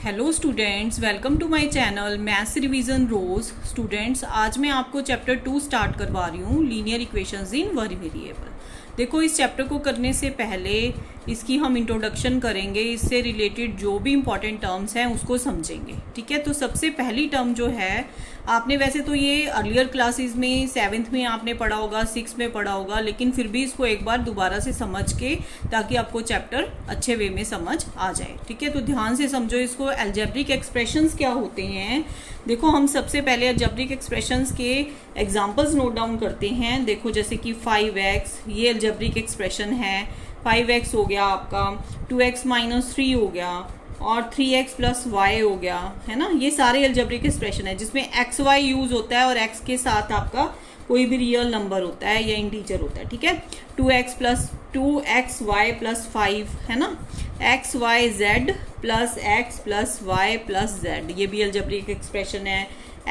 Hello students, welcome to my channel maths revision रोज। Students, आज मैं आपको चैप्टर 2 स्टार्ट करवा रही हूँ, linear equations in one variable. देखो, इस चैप्टर को करने से पहले इसकी हम इंट्रोडक्शन करेंगे, इससे रिलेटेड जो भी इंपॉर्टेंट टर्म्स हैं उसको समझेंगे। ठीक है, तो सबसे पहली टर्म जो है, आपने वैसे तो ये अर्लियर क्लासेस में 7th में आपने पढ़ा होगा, 6th में पढ़ा होगा, लेकिन फिर भी इसको एक बार दोबारा से समझ के, ताकि आपको चैप्टर अच्छे वे में समझ आ जाए। ठीक है, तो ध्यान से समझो इसको। अलजेब्रिक एक्सप्रेशंस क्या होते हैं, देखो हम सबसे पहले अलजेब्रिक एक्सप्रेशंस के एग्जांपल्स नोट डाउन करते हैं। देखो, जैसे कि 5x, ये अलजेब्रिक एक्सप्रेशन है। 5x हो गया आपका, 2x - 3 हो गया, और 3x + y हो गया, है ना। ये सारे अलजेब्रिक एक्सप्रेशन है जिसमें एक्स वाई यूज होता है और x के साथ आपका कोई भी रियल नंबर होता है या इंटीजर होता है। ठीक है, 2xy + 5 है ना, xyz + x + y + z, ये भी अलजेब्रिक एक्सप्रेशन है।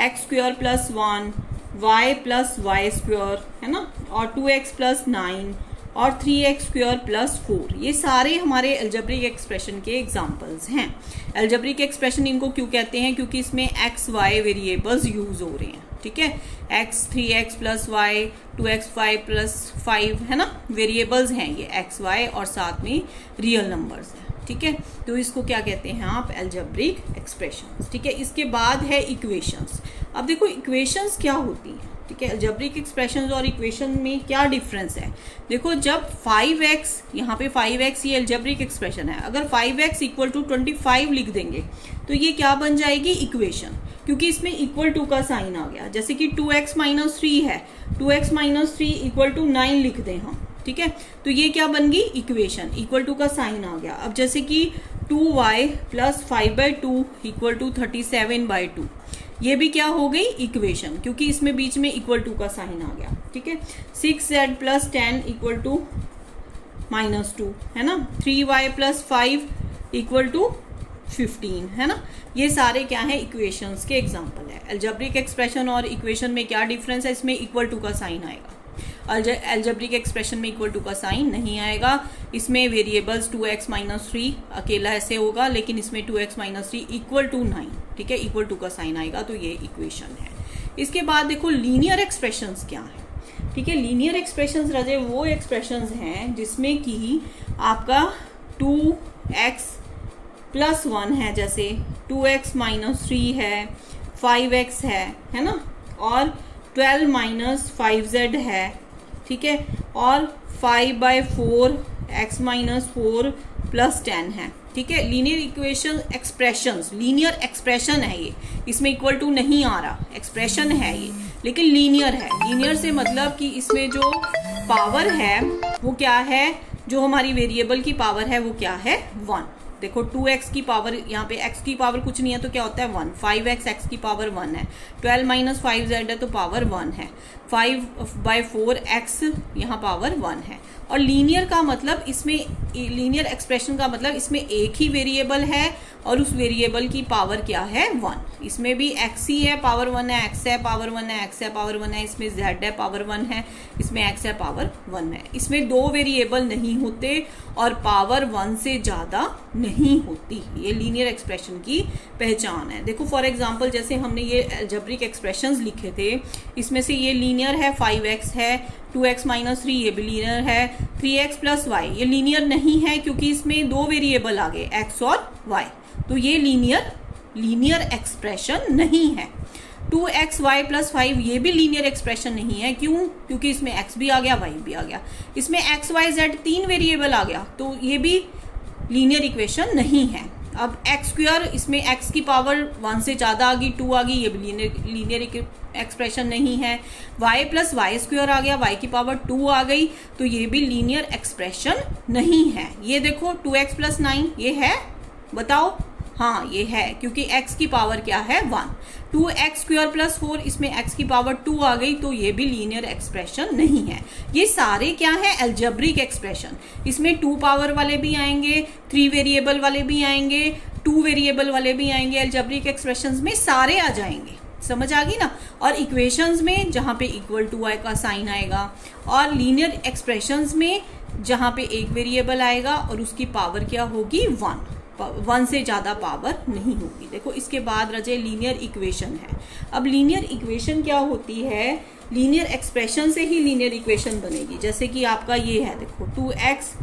x² + 1 y + y² है ना, और 2x + 9 और 3x² + 4, ये सारे हमारे अलजेब्रिक एक्सप्रेशन के एग्जाम्पल्स हैं। अलजेब्रिक एक्सप्रेशन इनको क्यों कहते हैं, क्योंकि इसमें x y वेरिएबल्स यूज हो रहे हैं। ठीक है, x 3x + y 2x5 + 5 है ना, वेरिएबल्स हैं ये x y, और साथ में रियल नंबर्स हैं। ठीक है, तो इसको क्या कहते हैं आप, अलजेब्रिक एक्सप्रेशंस। ठीक है, इसके बाद है इक्वेशंस। अब देखो इक्वेशंस क्या होती हैं। ठीक है, अलजेब्रिक एक्सप्रेशंस और इक्वेशन में क्या डिफरेंस है। देखो, जब 5x, यहाँ पे 5x ये अलजेब्रिक एक्सप्रेशन है, अगर 5x = 25 लिख देंगे तो ये क्या बन जाएगी, इक्वेशन, क्योंकि इसमें = का साइन आ गया। जैसे कि 2x - 3 है, 2x - 3 = 9 लिख दें हम। ठीक है, तो ये क्या बन गई, इक्वेशन, = का साइन आ गया। अब जैसे कि 2y + 5/2 = 37/2, ये भी क्या हो गई, इक्वेशन, क्योंकि इसमें बीच में = का साइन आ गया। ठीक है, 6z + 10 = -2 है ना, 3y + 5 = 15 है ना। ये सारे क्या है, इक्वेशंस के एग्जांपल है। अलजेब्रिक एक्सप्रेशन और इक्वेशन में क्या डिफरेंस है, इसमें = का साइन आएगा। अलजेब्रिक एक्सप्रेशन में = का साइन नहीं आएगा। इसमें वेरिएबल्स 2x - 3 अकेला ऐसे होगा, लेकिन इसमें 2x - 3 = 9। ठीक है, = का साइन आएगा, तो ये इक्वेशन है। इसके बाद देखो लीनियर एक्सप्रेशंस क्या है। ठीक है, लीनियर एक्सप्रेशंस रजे वो एक्सप्रेशंस हैं जिसमें कि आपका 2x + 1 है, जैसे 2x - 3 है, 5x है ना, और 12 - 5z है। ठीक है, और 5/4 x - 4 + 10 है। ठीक है, linear equation expressions, linear expression है ये, इसमें = नहीं आ रहा, एक्सप्रेशन है ये, लेकिन लीनियर है। लीनियर से मतलब कि इसमें जो पावर है वो क्या है, जो हमारी वेरिएबल की पावर है वो क्या है, 1। देखो, 2x की पावर, यहाँ पे x की पावर कुछ नहीं है तो क्या होता है, 1। 5x x की पावर 1 है, 12 - 5z है तो पावर 1 है, 5/4 x यहाँ पावर 1 है। और लीनियर का मतलब, इसमें लीनियर एक्सप्रेशन का मतलब इसमें एक ही वेरिएबल है और उस वेरिएबल की पावर क्या है, 1। इसमें भी x ही है, पावर 1 है, x है पावर 1 है, x है पावर 1 है, इसमें z है पावर 1 है, इसमें x है पावर 1 है। इसमें 2 वेरिएबल नहीं होते और पावर 1 से ज़्यादा नहीं होती। ये लीनियर एक्सप्रेशन की पहचान है। देखो, फॉर एग्जांपल जैसे हमने ये अलजेब्रिक एक्सप्रेशंस लिखे थे, इसमें से ये लीनियर है, 5x है, 2x - 3 ये भी लीनियर है, 3x + y ये लीनियर नहीं है क्योंकि इसमें 2 वेरिएबल आ गए, x और y, तो ये लीनियर एक्सप्रेशन नहीं है। 2xy + 5 ये भी लीनियर एक्सप्रेशन नहीं है, क्यों, क्योंकि इसमें x भी आ गया, y भी आ गया, इसमें x y z 3 वेरिएबल आ गया, तो ये भी लीनियर इक्वेशन नहीं है। अब x², इसमें x की पावर 1 से ज़्यादा आ गई, 2 आ गई, ये भी लीनियर एक्सप्रेशन नहीं है। y + y² आ गया, y की पावर 2 आ गई, तो ये भी लीनियर एक्सप्रेशन नहीं है। ये देखो 2x + 9 ये है, बताओ, हाँ ये है, क्योंकि x की पावर क्या है, 1। 2x² + 4, इसमें x की पावर 2 आ गई, तो ये भी लीनियर एक्सप्रेशन नहीं है। ये सारे क्या है, अलजेब्रिक एक्सप्रेशन। इसमें 2 पावर वाले भी आएंगे, 3 वेरिएबल वाले भी आएंगे, 2 वेरिएबल वाले भी आएंगे, अलजेब्रिक एक्सप्रेशंस में सारे आ जाएंगे। समझ आ गई ना। और इक्वेशंस में जहाँ पे =i का साइन आएगा, और लीनियर एक्सप्रेशंस में जहाँ पे एक वेरिएबल आएगा और उसकी पावर क्या होगी 1। 1 से ज़्यादा पावर नहीं होगी। देखो इसके बाद रजे लीनियर इक्वेशन है। अब लीनियर इक्वेशन क्या होती है, लीनियर एक्सप्रेशन से ही लीनियर इक्वेशन बनेगी। जैसे कि आपका ये है, देखो 2x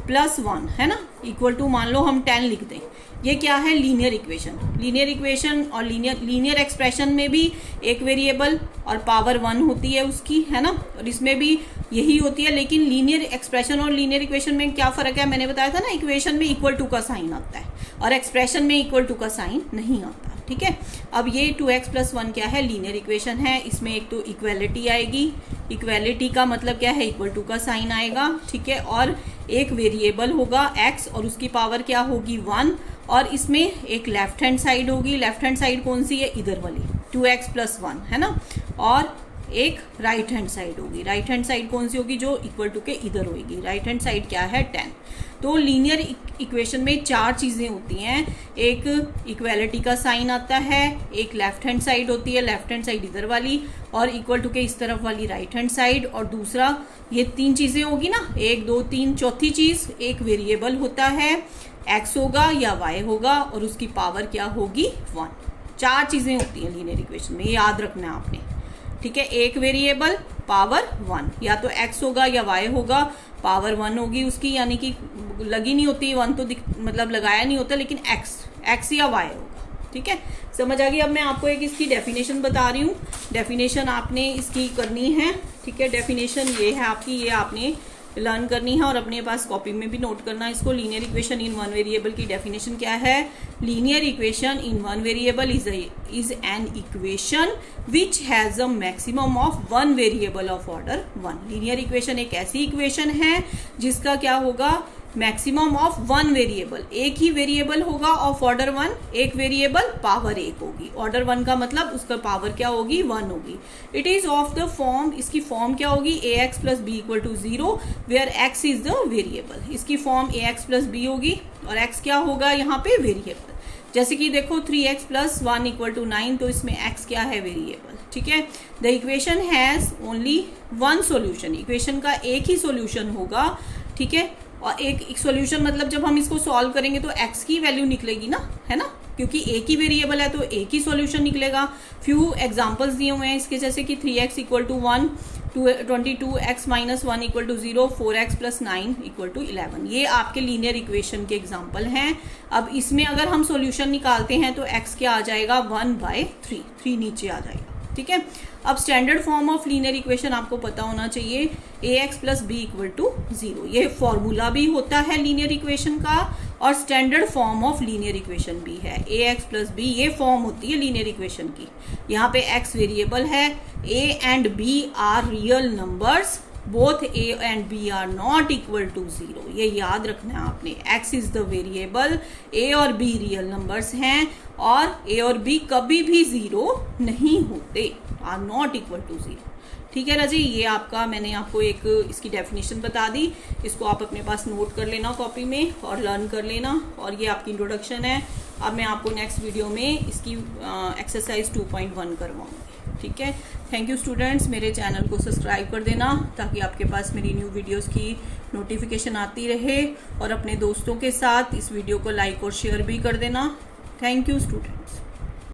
+ 1 है ना, इक्वल टू मान लो हम 10 लिख दें, ये क्या है, लीनियर इक्वेशन। लीनियर इक्वेशन और लीनियर एक्सप्रेशन में भी एक वेरिएबल और पावर 1 होती है उसकी, है ना, और इसमें भी यही होती है। लेकिन लीनियर एक्सप्रेशन और लीनियर इक्वेशन में क्या फ़र्क है, मैंने बताया था ना, इक्वेशन में इक्वल टू का साइन आता है और एक्सप्रेशन में इक्वल टू का साइन नहीं आता। ठीक है, अब ये 2x + 1 क्या है, लीनियर इक्वेशन है। इसमें एक तो इक्वेलिटी आएगी, इक्वेलिटी का मतलब क्या है, इक्वल टू का साइन आएगा। ठीक है, और एक वेरिएबल होगा x और उसकी पावर क्या होगी, 1, और इसमें एक लेफ्ट हैंड साइड होगी। लेफ्ट हैंड साइड कौन सी है, इधर वाली 2x + 1 है ना, और एक राइट हैंड साइड होगी। राइट हैंड साइड कौन सी होगी, जो इक्वल टू के इधर होगी। राइट हैंड साइड क्या है, 10। तो लीनियर इक्वेशन में 4 चीज़ें होती हैं। एक इक्वेलिटी का साइन आता है, एक लेफ्ट हैंड साइड होती है, लेफ्ट हैंड साइड इधर वाली, और इक्वल टू के इस तरफ वाली राइट हैंड साइड, और दूसरा ये 3 चीज़ें होगी ना, 1 2 3, चौथी चीज़ एक वेरिएबल होता है, x होगा या y होगा, और उसकी पावर क्या होगी, 1। 4 चीज़ें होती हैं लीनियर इक्वेशन में, ये याद रखना है आपने। ठीक है, एक वेरिएबल, पावर 1, या तो x होगा या y होगा, पावर 1 होगी उसकी, यानी कि लगी नहीं होती 1 तो मतलब लगाया नहीं होता, लेकिन x या y होगा। ठीक है, समझ आ गई। अब मैं आपको एक इसकी डेफिनेशन बता रही हूँ। डेफिनेशन आपने इसकी करनी है। ठीक है, डेफिनेशन ये है आपकी, ये आपने लर्न करनी है और अपने पास कॉपी में भी नोट करना है इसको। Linear equation in one variable की डेफिनेशन क्या है, linear equation in one variable is an equation which has a maximum of 1 variable of order 1। Linear equation एक ऐसी इक्वेशन है जिसका क्या होगा, मैक्सिमम ऑफ 1 वेरिएबल, एक ही वेरिएबल होगा ऑफ ऑर्डर 1, एक वेरिएबल पावर 1 होगी। ऑर्डर 1 का मतलब उसका पावर क्या होगी, 1 होगी। It is of the form, इसकी फॉर्म क्या होगी, ax + b = 0 where x is the variable. इसकी फॉर्म ax + b होगी और x क्या होगा यहाँ पे, वेरिएबल। जैसे कि देखो 3x + 1 = 9, तो इसमें x क्या है, वेरिएबल। ठीक है, the equation has only 1 solution, equation का एक ही सोल्यूशन होगा। ठीक है, और एक सॉल्यूशन मतलब जब हम इसको सॉल्व करेंगे तो x की वैल्यू निकलेगी ना, है ना, क्योंकि एक ही वेरिएबल है तो एक ही सॉल्यूशन निकलेगा। फ्यू एग्जांपल्स दिए हुए हैं इसके, जैसे कि 3x = 1, 22x - 1 = 0, 4x + 9 = 11। ये आपके लीनियर इक्वेशन के एग्जांपल हैं। अब इसमें अगर हम सॉल्यूशन निकालते हैं तो x क्या आ जाएगा, 1/3, 3 नीचे आ जाएगा। ठीक है, अब standard form of linear equation आपको पता होना चाहिए, ax + b = 0। ये फॉर्मूला भी होता है लीनियर इक्वेशन का और standard form of linear equation भी है। ax + b ये फॉर्म होती है लीनियर इक्वेशन की। यहाँ पे x वेरिएबल है, a and b are real numbers, both a and b are not equal to 0। ये याद रखना है आपने, x is the variable, a और b रियल नंबर्स हैं और a और b कभी भी 0 नहीं होते, आर नॉट इक्वल टू 0। ठीक है राजी, ये आपका मैंने आपको एक इसकी डेफिनेशन बता दी, इसको आप अपने पास नोट कर लेना कॉपी में और लर्न कर लेना, और ये आपकी इंट्रोडक्शन है। अब मैं आपको नेक्स्ट वीडियो में इसकी एक्सरसाइज 2.1 करवाऊंगी। ठीक है, थैंक यू स्टूडेंट्स, मेरे चैनल को सब्सक्राइब कर देना ताकि आपके पास मेरी न्यू वीडियोस की नोटिफिकेशन आती रहे, और अपने दोस्तों के साथ इस वीडियो को लाइक और शेयर भी कर देना। Thank you student.